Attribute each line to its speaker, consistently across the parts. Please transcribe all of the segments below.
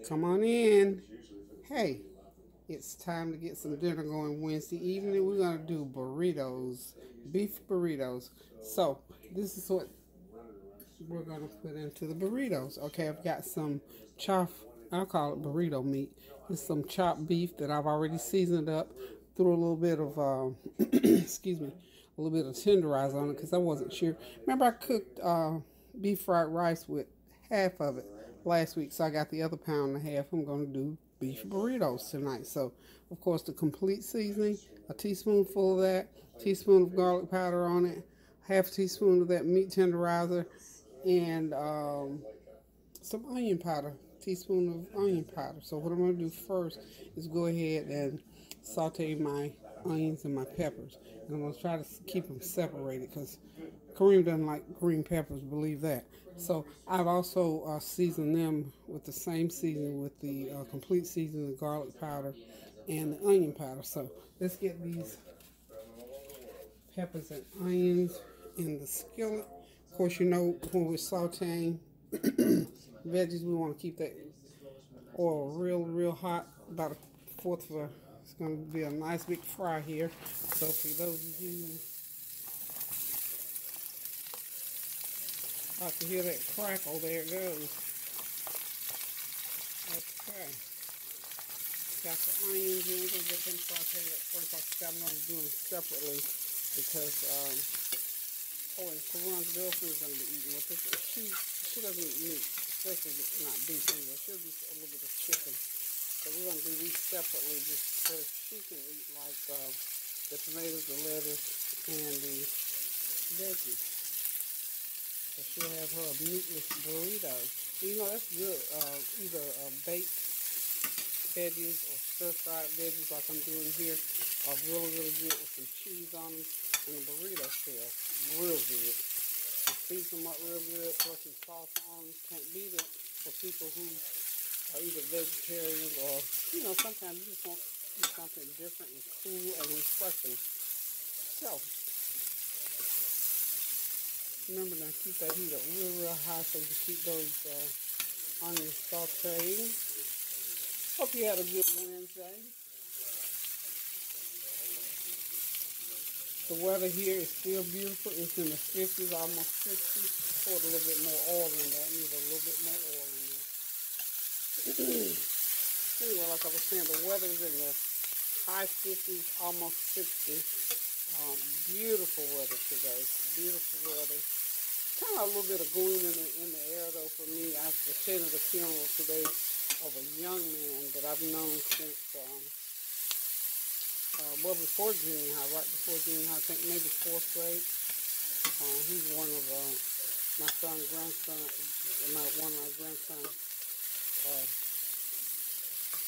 Speaker 1: Come on in. Hey, it's time to get some dinner going Wednesday evening. We're going to do burritos, beef burritos. So, this is what we're going to put into the burritos. Okay, I've got some chopped, I'll call it burrito meat. It's some chopped beef that I've already seasoned up. Threw a little bit of, excuse me, a little bit of tenderizer on it because I wasn't sure. Remember, I cooked beef fried rice with half of it last week, so I got the other pound and a half. I'm going to do beef burritos tonight. So, of course, the complete seasoning, a teaspoonful of that, teaspoon of garlic powder on it, half a teaspoon of that meat tenderizer, and some onion powder, teaspoon of onion powder. So what I'm going to do first is go ahead and saute my onions and my peppers. And I'm going to try to keep them separated because Kareem doesn't like green peppers, believe that. So I've also seasoned them with the same seasoning with the complete seasoning, the garlic powder, and the onion powder. So let's get these peppers and onions in the skillet. Of course, you know when we're sauteing veggies, we want to keep that oil real hot. About a fourth of a, it's going to be a nice big fry here. So for those of you who like to hear that crackle, there it goes. Okay. Got the onions in. We're going to get them sauteed up first. Like I said, I'm going to do them separately because oh, and Karan's girlfriend is going to be eating with us. She doesn't eat meat, especially not beef anyway. She'll do a little bit of chicken. So we're going to do these separately just so she can eat like the tomatoes, the lettuce, and the veggies. So she'll have her meatless burrito. You know, that's good. Either baked veggies or stir-fried veggies like I'm doing here are really good with some cheese on them and a burrito shell. Real good. You season them up real good, put some sauce on them. Can't beat it for people who are either vegetarians or, you know, sometimes you just want to do something different and cool and refreshing. So, remember now, keep that heat up real high so you can keep those onions sauteing. Hope you had a good Wednesday. The weather here is still beautiful. It's in the 50s, almost 60. Poured a little bit more oil in there. I need a little bit more oil in there. Anyway, like I was saying, the weather is in the high 50s, almost 60. Beautiful weather today. Beautiful weather. Kind of a little bit of gloom in the air, though, for me. I attended a funeral today of a young man that I've known since, before junior high, right before junior high, I think maybe fourth grade. He's one of my son's grandson, one of my grandson's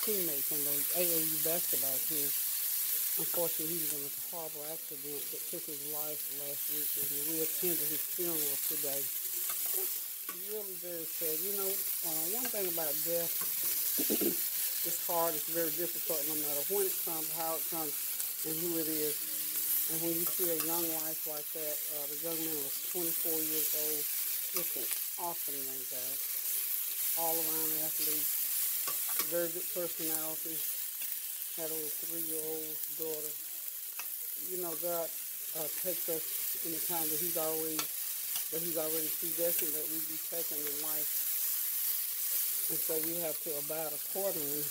Speaker 1: teammates on the AAU basketball team. Unfortunately, he was in a horrible accident that took his life last week, and we attended his funeral today. It's really very sad. You know, one thing about death, it's hard, it's very difficult no matter when it comes, how it comes, and who it is. And when you see a young life like that, the young man was 24 years old, just an awesome young guy, all-around athlete, very good personality, had a little 3-year-old daughter. You know, God takes us in the time that He's already predestined that we be taken in life. And so we have to abide accordingly.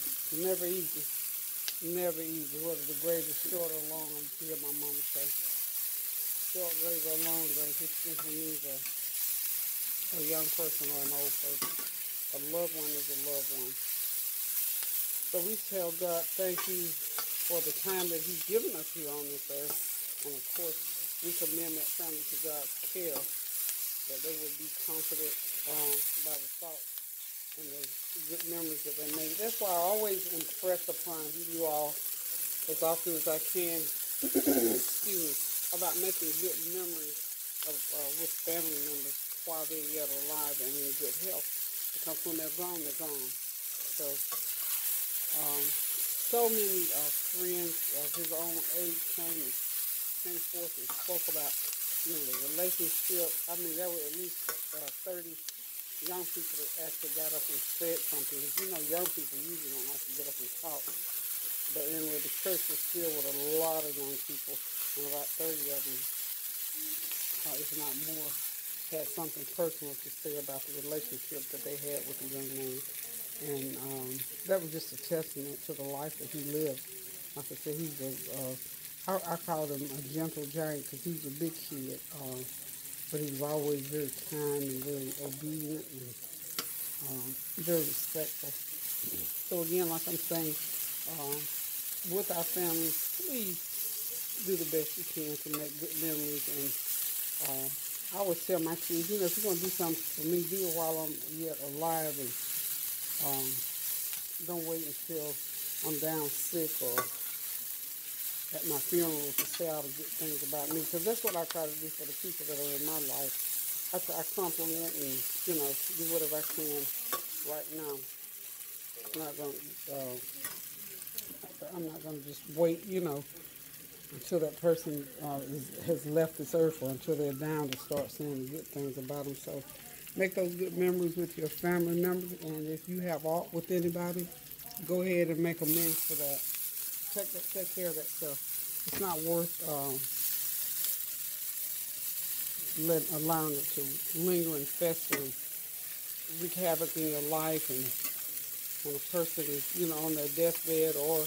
Speaker 1: Never easy. Never easy. Whether the grave is short or long, I hear my mama say. Short grave or long grave, it simply means a young person or an old person. A loved one is a loved one. So we tell God, thank you for the time that He's given us here on this earth. And of course, we commend that family to God's care, that they will be comforted by the thought and the good memories that they made. That's why I always impress upon you all as often as I can, excuse me, about making good memories with family members while they're yet alive and in good health. Because when they're gone, they're gone. So many friends of his own age came forth and spoke about, you know, the relationship. I mean, there were at least 30 young people that actually got up and said something. You know, young people usually don't like to get up and talk. But anyway, the church was filled with a lot of young people, and about 30 of them, if not more, had something personal to say about the relationship that they had with the young man. And that was just a testament to the life that he lived. Like I said, he's I called him a gentle giant because he was a big kid, but he was always very kind and very obedient and very respectful. So again, like I'm saying, with our families, please do the best you can to make good memories. And I always tell my kids, you know, if you're going to do something for me, do it while I'm yet alive, and don't wait until I'm down sick or at my funeral to say all the good things about me. Because that's what I try to do for the people that are in my life. I compliment and, you know, do whatever I can right now. I'm not going to just wait, you know, until that person has left this earth or until they're down to start saying the good things about them. So make those good memories with your family members, and if you have aught with anybody, go ahead and make amends for that. Take care of that stuff. It's not worth allowing it to linger and fester and wreak havoc in your life. And when a person is, you know, on their deathbed or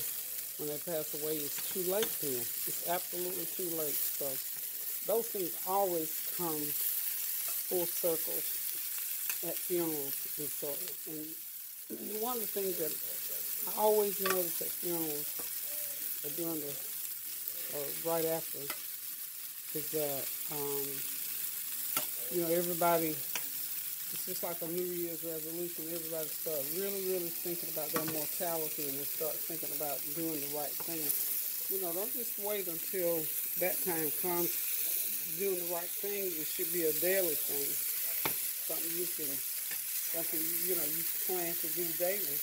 Speaker 1: when they pass away, it's too late then. It's absolutely too late. So those things always come full circle at funerals. And so, and one of the things that I always notice at funerals or during the right after is that you know, everybody, it's just like a New Year's resolution. Everybody start really thinking about their mortality, and they start thinking about doing the right thing. You know, don't just wait until that time comes. Doing the right thing, it should be a daily thing. Something you know, you plan to do daily.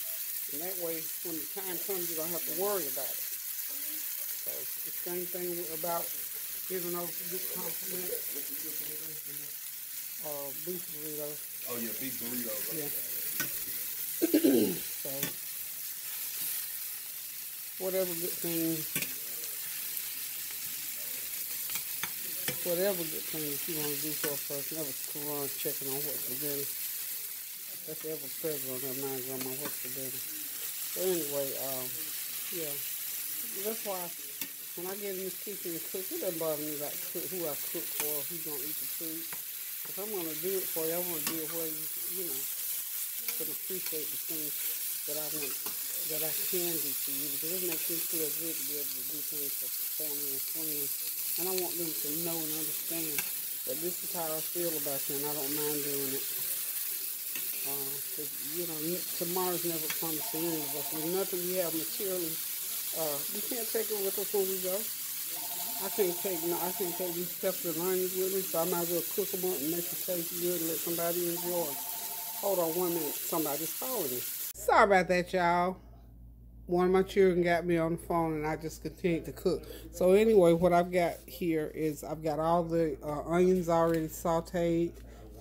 Speaker 1: And that way, when the time comes, you don't have to worry about it. So the same thing about giving those good compliments. Beef burritos.
Speaker 2: Oh yeah, beef burritos.
Speaker 1: Yeah. So whatever good thing that you want to do for a person, that was Quran checking on what's for dinner. That's ever present on their mind, Grandma, what's for dinner. So anyway, yeah, that's why when I get in this kitchen and cook, it doesn't bother me about who I cook for, who's going to eat the food. If I'm going to do it for you, I want to do it where you know, can appreciate the things that I want, that I can do for you, because it makes me feel good to be able to do things for family and friends. And I want them to know and understand that this is how I feel about you, and I don't mind doing it. Because, you know, tomorrow's never promised to any of us. There's nothing we have materially. We can't take it with us when we go. I can't take these peppers and onions with me, so I might as well cook them up and make them taste good and let somebody enjoy. Hold on 1 minute. Somebody's calling me. Sorry about that, y'all. One of my children got me on the phone, and I just continued to cook. So anyway, what I've got here is I've got all the onions already sauteed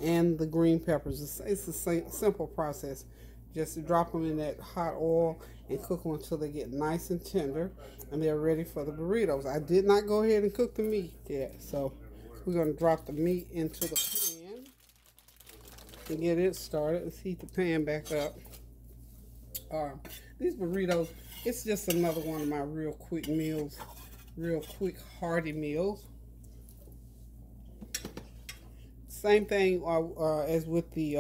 Speaker 1: and the green peppers. It's a simple process. Just drop them in that hot oil and cook them until they get nice and tender, and they're ready for the burritos. I did not go ahead and cook the meat yet, so we're going to drop the meat into the pan and get it started. Let's heat the pan back up. These burritos, it's just another one of my real quick meals, real quick hearty meals. Same thing as with the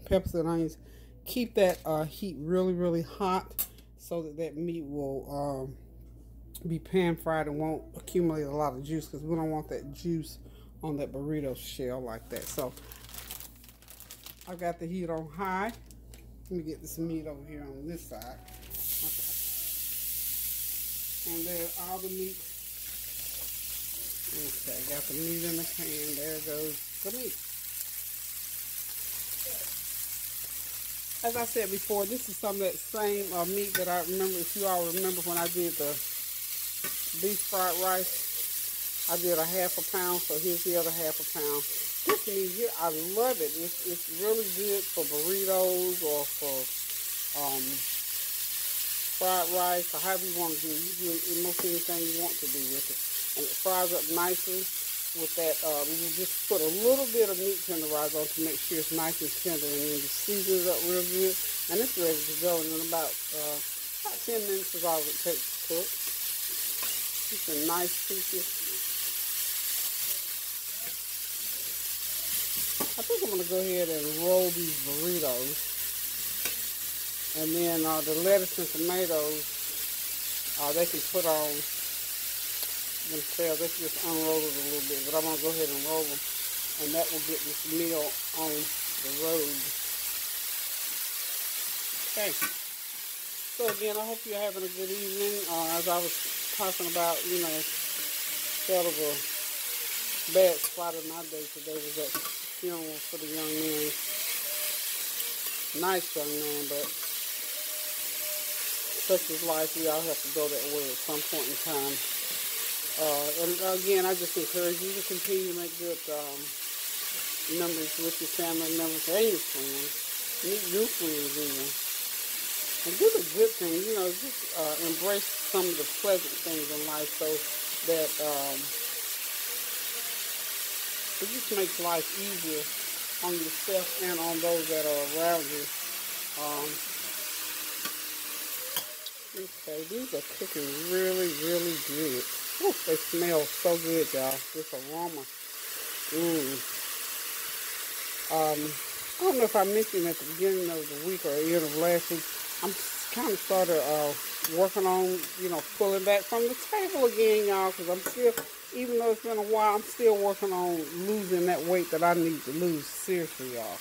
Speaker 1: peppers and onions. Keep that heat really hot so that meat will be pan fried and won't accumulate a lot of juice, because we don't want that juice on that burrito shell like that. So I got the heat on high. Let me get this meat over here on this side. Okay. And there, all the meat. Okay, got the meat in the pan. There goes the meat. As I said before, this is some of that same meat that I remember, if you all remember when I did the beef fried rice. I did a half a pound, so here's the other half a pound. This meat here, I love it. It's really good for burritos or for fried rice, or however you want to do it. You do almost anything you want to do with it. And it fries up nicely with that. You just put a little bit of meat tenderizer on to make sure it's nice and tender, and then just season it up real good. And it's ready to go. And in about 10 minutes is all it takes to cook. It's a nice pieces. I think I'm going to go ahead and roll these burritos. And then the lettuce and tomatoes, they can put on themselves. They can just unroll it a little bit. But I'm going to go ahead and roll them. And that will get this meal on the road. Okay. So again, I hope you're having a good evening. As I was talking about, you know, sort of a bad spot in my day today was that funeral for the young man. Nice young man, but such is life. We all have to go that way at some point in time. And again, I just encourage you to continue to make good memories with your family members and your friends. Meet new friends even. And do the good things, you know, just embrace some of the pleasant things in life so that it just makes life easier on yourself and on those that are around you. Okay, these are cooking really, really good. Ooh, they smell so good, y'all. This aroma. I don't know if I mentioned at the beginning of the week or the end of last week, I'm kind of started working on, you know, pulling back from the table again, y'all, because I'm still, even though it's been a while, I'm still working on losing that weight that I need to lose, seriously, y'all.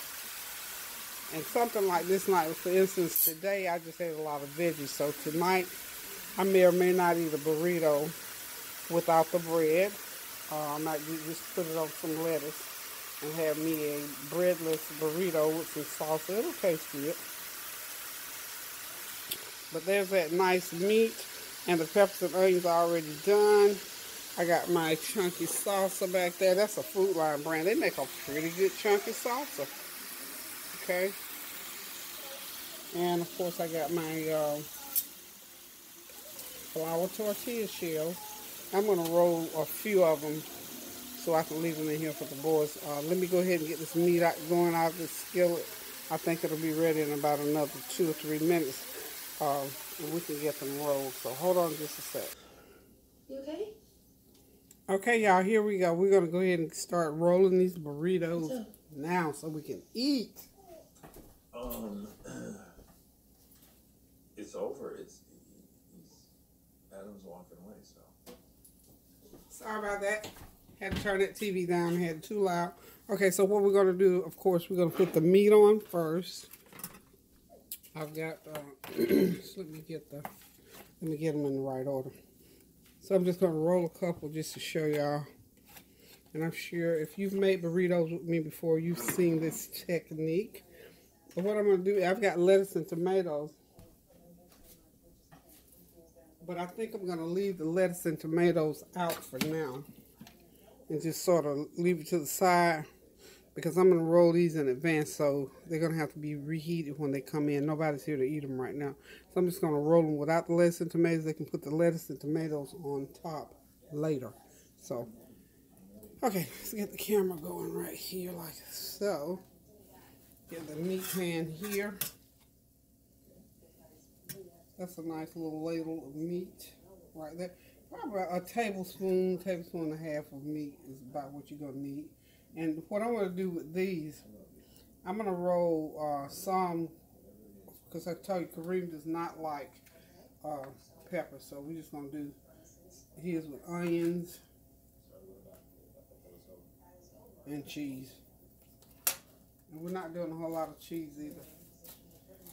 Speaker 1: And something like this night, for instance, today I just ate a lot of veggies, so tonight I may or may not eat a burrito without the bread. I might just put it on some lettuce and have me a breadless burrito with some salsa. It'll taste good. But there's that nice meat, and the peppers and onions are already done. I got my chunky salsa back there. That's a Food Line brand. They make a pretty good chunky salsa. Okay. And of course I got my flour tortilla shells. I'm going to roll a few of them so I can leave them in here for the boys. Let me go ahead and get this meat going out of this skillet. I think it'll be ready in about another 2 or 3 minutes. And we can get them rolled. So hold on just a sec.
Speaker 2: You okay?
Speaker 1: Okay, y'all, here we go. We're going to go ahead and start rolling these burritos now so we can eat.
Speaker 3: It's over. Adam's walking away, so.
Speaker 1: Sorry about that. Had to turn that TV down. Had it too loud. Okay, so what we're going to do, of course, we're going to put the meat on first. I've got, let me get them in the right order. So I'm just going to roll a couple just to show y'all. And I'm sure if you've made burritos with me before, you've seen this technique. But what I'm going to do, I've got lettuce and tomatoes. But I think I'm going to leave the lettuce and tomatoes out for now. And just sort of leave it to the side. Because I'm going to roll these in advance, so they're going to have to be reheated when they come in. Nobody's here to eat them right now. So I'm just going to roll them without the lettuce and tomatoes. They can put the lettuce and tomatoes on top later. So, okay, let's get the camera going right here like so. Get the meat pan here. That's a nice little ladle of meat right there. Probably a tablespoon and a half of meat is about what you're going to need. And what I'm going to do with these, I'm going to roll some, because I told you Kareem does not like pepper. So we're just going to do his with onions and cheese. And we're not doing a whole lot of cheese either.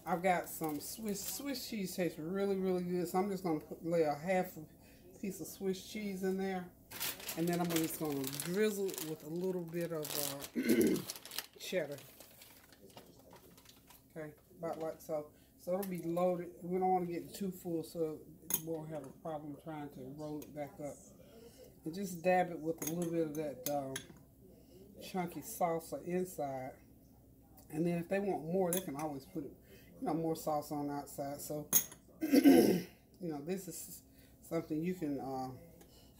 Speaker 1: I've got some Swiss cheese tastes really, really good. So I'm just going to lay a half a piece of Swiss cheese in there. And then I'm just going to drizzle it with a little bit of cheddar. Okay, about like so. So it'll be loaded. We don't want to get too full so you won't have a problem trying to roll it back up. And just dab it with a little bit of that chunky salsa inside. And then if they want more, they can always put it, more salsa on the outside. So, this is something you can,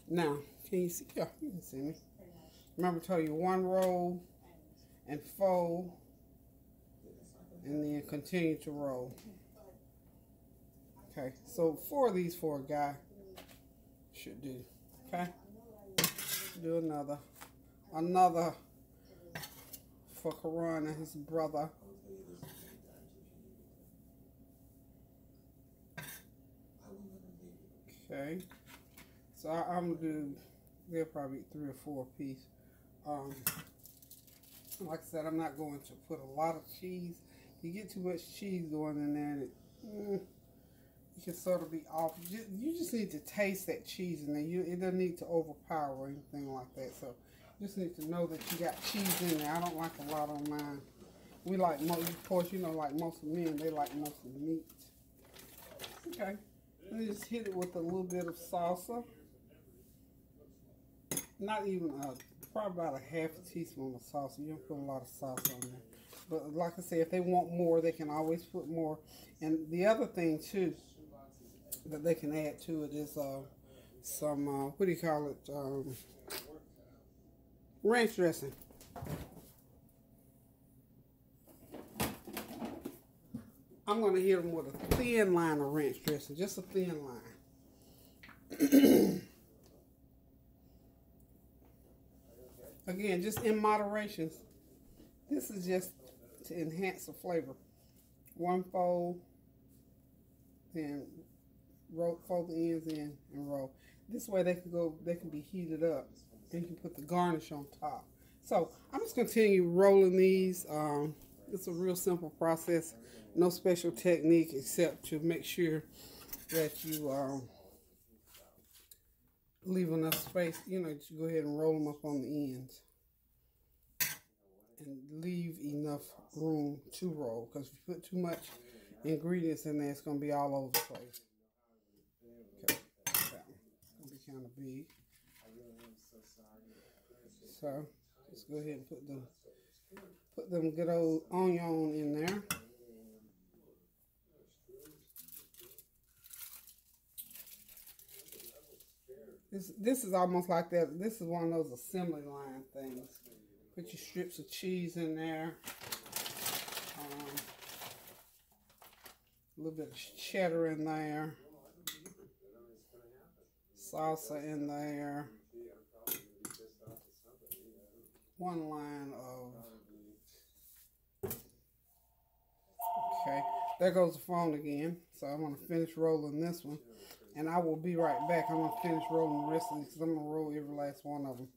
Speaker 1: now, can you see? Yeah, you can see me. Remember, I told you 1 roll and fold, and then continue to roll. Okay, so 4 of these for a guy should do. Okay, do another for Karan and his brother. Okay, so I'm gonna do, they'll probably eat 3 or 4 apiece. Like I said, I'm not going to put a lot of cheese. You get too much cheese going in there, and it can sort of be off. You just need to taste that cheese in there. It doesn't need to overpower or anything like that. So you just need to know that you got cheese in there. I don't like a lot on mine. We like most, of course, like most men, they like most of the meat. Okay, and then just hit it with a little bit of salsa. Not even probably about a half a teaspoon of salsa. You don't put a lot of salsa on there. But like I said, if they want more, they can always put more. And the other thing too that they can add to it is some what do you call it? Ranch dressing. I'm going to hit them with a thin line of ranch dressing, just a thin line. Again, just in moderation. This is just to enhance the flavor. 1 fold, then fold the ends in and roll. This way they can be heated up, and you can put the garnish on top. So I'm just continue rolling these. It's a real simple process. No special technique except to make sure that you leave enough space. You go ahead and roll them up on the ends. And leave enough room to roll, because if you put too much ingredients in there, it's going to be all over the place. Okay, it's going to be kind of big. So just go ahead and put them good old onion in there. This is almost like that. This is one of those assembly line things. Put your strips of cheese in there. A little bit of cheddar in there. Salsa in there. 1 line of... Okay, there goes the phone again. So I'm going to finish rolling this one. And I will be right back. I'm going to finish rolling the rest of these, because I'm going to roll every last one of them.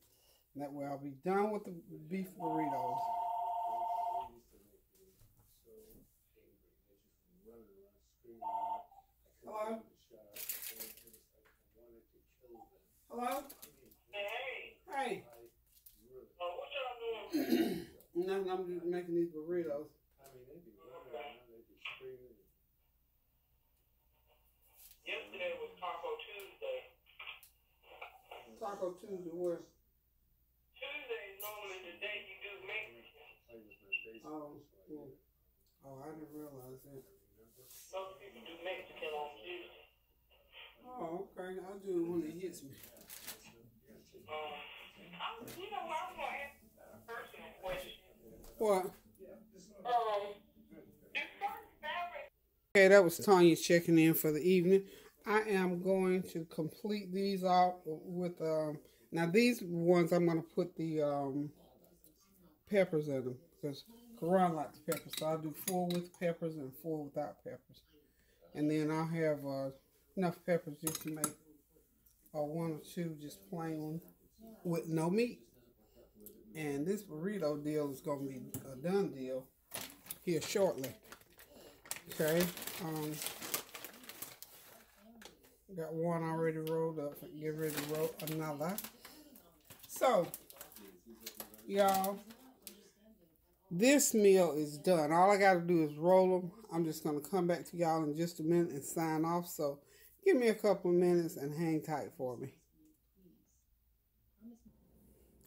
Speaker 1: That way I'll be done with the beef burritos. Hello? Hello?
Speaker 2: Hey.
Speaker 1: Hey.
Speaker 2: What y'all doing?
Speaker 1: Nothing, I'm just making these burritos.
Speaker 2: Okay. Yesterday was Taco Tuesday.
Speaker 1: Taco Tuesday, where?
Speaker 2: Tuesday is normally the day you do Mexican.
Speaker 1: Oh, yeah. Oh, I didn't realize that.
Speaker 2: Most people do Mexican on Tuesday.
Speaker 1: Oh, okay. I'll do it when it hits me.
Speaker 2: You know what? I'm going to ask a personal question.
Speaker 1: What?
Speaker 2: Savory.
Speaker 1: Okay, that was Tanya checking in for the evening. I am going to complete these out with, now these ones I'm going to put the peppers in them, because Karan likes peppers. So I'll do 4 with peppers and 4 without peppers. And then I'll have enough peppers just to make 1 or 2 just plain with no meat. And this burrito deal is going to be a done deal here shortly. Okay. Got 1 already rolled up. Get ready to roll another. So, y'all, this meal is done. All I got to do is roll them. I'm just going to come back to y'all in just a minute and sign off. So, give me a couple of minutes and hang tight for me.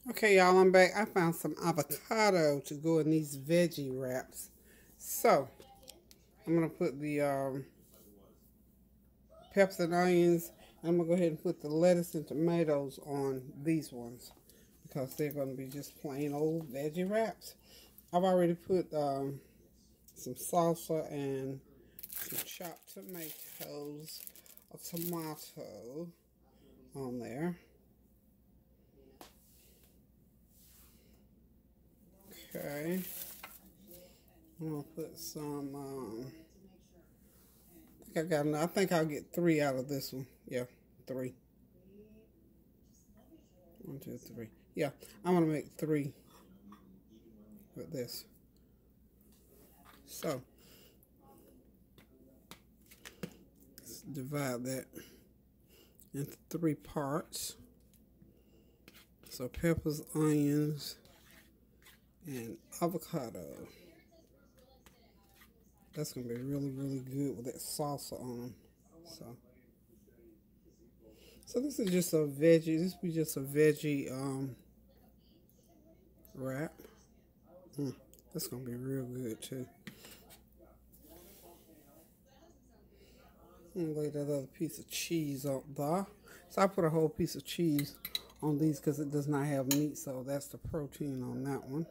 Speaker 1: Okay, y'all, I'm back. I found some avocado to go in these veggie wraps. So, I'm going to put the peppers and onions. I'm going to go ahead and put the lettuce and tomatoes on these ones because they're going to be just plain old veggie wraps. I've already put some salsa and some chopped tomatoes, a tomato on there. Okay. I'm going to put some, I think I'll get 3 out of this one. Yeah, 3. 1, 2, 3. Yeah, I'm going to make 3 with this. So, let's divide that into 3 parts. So, peppers, onions, and avocado. That's going to be really, really good with that salsa on them. So this is just a veggie. This will be just a veggie wrap. That's going to be real good too. I'm going to lay that other piece of cheese on there. So I put a whole piece of cheese on these because it does not have meat. So that's the protein on that one.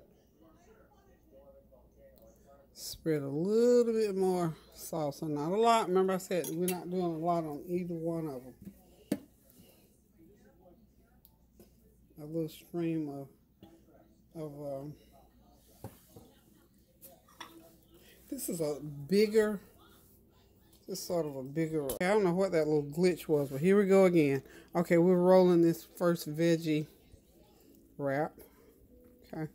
Speaker 1: Spread a little bit more salsa. Not a lot. Remember I said we're not doing a lot on either one of them. A little stream of this is a bigger, this is sort of a bigger, I don't know what that little glitch was, but here we go again. Okay, we're rolling this first veggie wrap. Okay.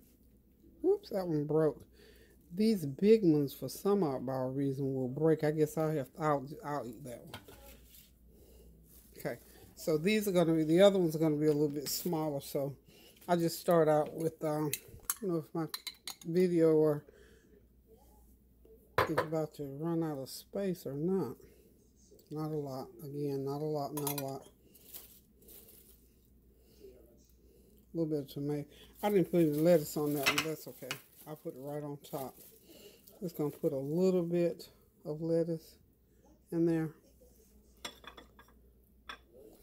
Speaker 1: Whoops, that one broke. These big ones, for some oddball reason, will break. I guess I'll eat that one. Okay, so these are going to be, the other ones are going to be a little bit smaller, so I just start out with, I don't know if my video or is about to run out of space or not. Not a lot. Again, not a lot, not a lot. A little bit of tomato. I didn't put any lettuce on that one. That's okay. I'll put it right on top. Just going to put a little bit of lettuce in there.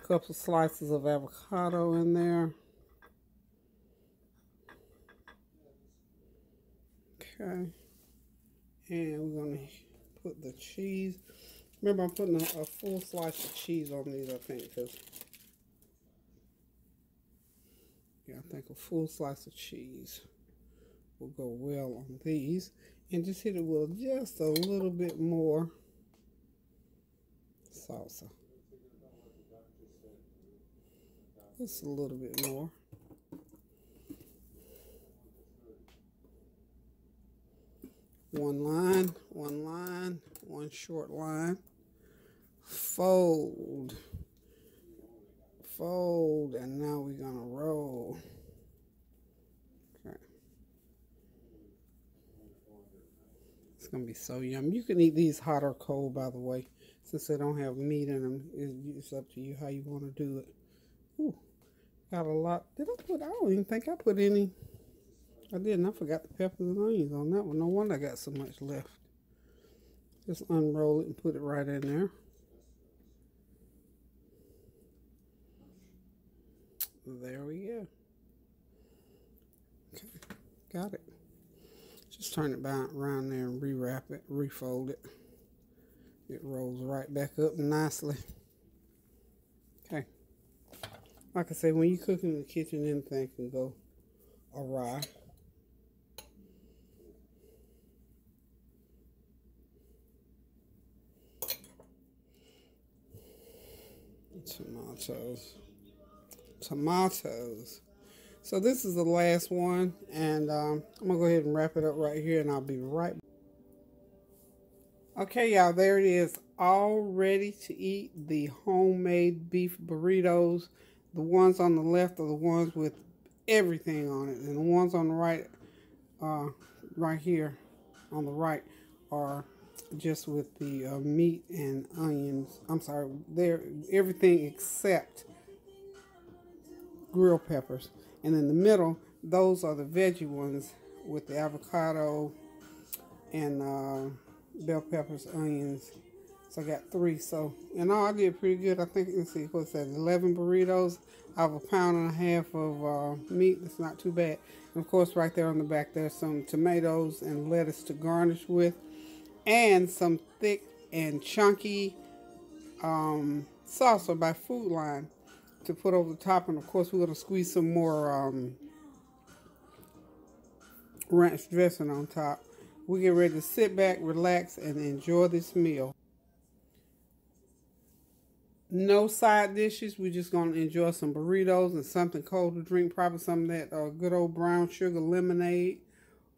Speaker 1: A couple slices of avocado in there. Okay. And we're going to put the cheese. Remember, I'm putting a full slice of cheese on these, I think, because yeah, I think a full slice of cheese will go well on these. And just hit it with just a little bit more salsa. Just a little bit more. One line, one short line. Fold, and now we're going to roll. Okay. It's going to be so yummy. You can eat these hot or cold, by the way, since they don't have meat in them. It's up to you how you want to do it. Ooh, got a lot. I don't even think I put any. I didn't. I forgot the peppers and onions on that one. No wonder I got so much left. Just unroll it and put it right in there. There we go. Okay, got it. Just turn it back around there and rewrap it, refold it. It rolls right back up nicely. Okay. Like I say, when you cook in the kitchen, anything can go awry. Tomatoes. So this is the last one, and I'm gonna go ahead and wrap it up right here, and I'll be right back. Okay, y'all, there it is, all ready to eat. The homemade beef burritos. The ones on the left are the ones with everything on it, and the ones on the right, right here on the right, are just with the meat and onions. I'm sorry, they're everything except grilled peppers. And in the middle, those are the veggie ones with the avocado and bell peppers, onions. So I got 3. So in all, I did pretty good. I think, let's see, what's that, 11 burritos. I have a pound and a half of meat. It's not too bad. And of course, right there on the back, there's some tomatoes and lettuce to garnish with, and some thick and chunky salsa by Food Line to put over the top. And of course, we're going to squeeze some more ranch dressing on top. We get ready to sit back, relax, and enjoy this meal. No side dishes. We're just going to enjoy some burritos and something cold to drink. Probably some of that good old brown sugar lemonade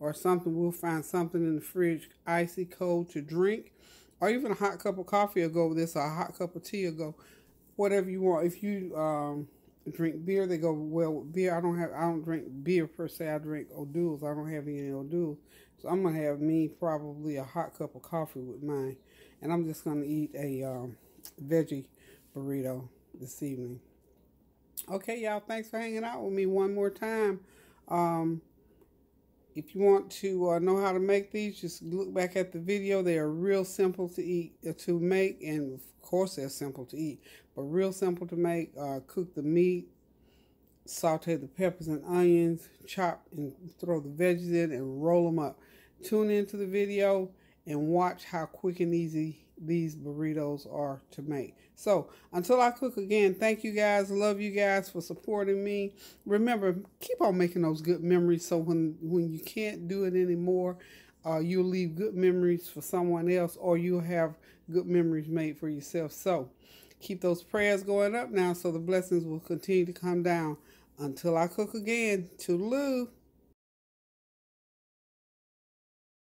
Speaker 1: or something. We'll find something in the fridge, icy cold to drink. Or even a hot cup of coffee will go with this, or a hot cup of tea will go. Whatever you want. If you drink beer, they go well with beer. I don't drink beer per se. I drink O'Doul's. I don't have any O'Doul's. So I'm going to have me probably a hot cup of coffee with mine. And I'm just going to eat a veggie burrito this evening. Okay, y'all, thanks for hanging out with me one more time. If you want to know how to make these, just look back at the video. They are real simple to eat, to make, and of course they're simple to eat, but real simple to make. Cook the meat, saute the peppers and onions, chop and throw the veggies in and roll them up. Tune into the video and watch how quick and easy these burritos are to make. So until I cook again, thank you guys. Love you guys for supporting me. Remember, keep on making those good memories, so when you can't do it anymore, you'll leave good memories for someone else, or you'll have good memories made for yourself. So keep those prayers going up now, so the blessings will continue to come down. Until I cook again, toodaloo.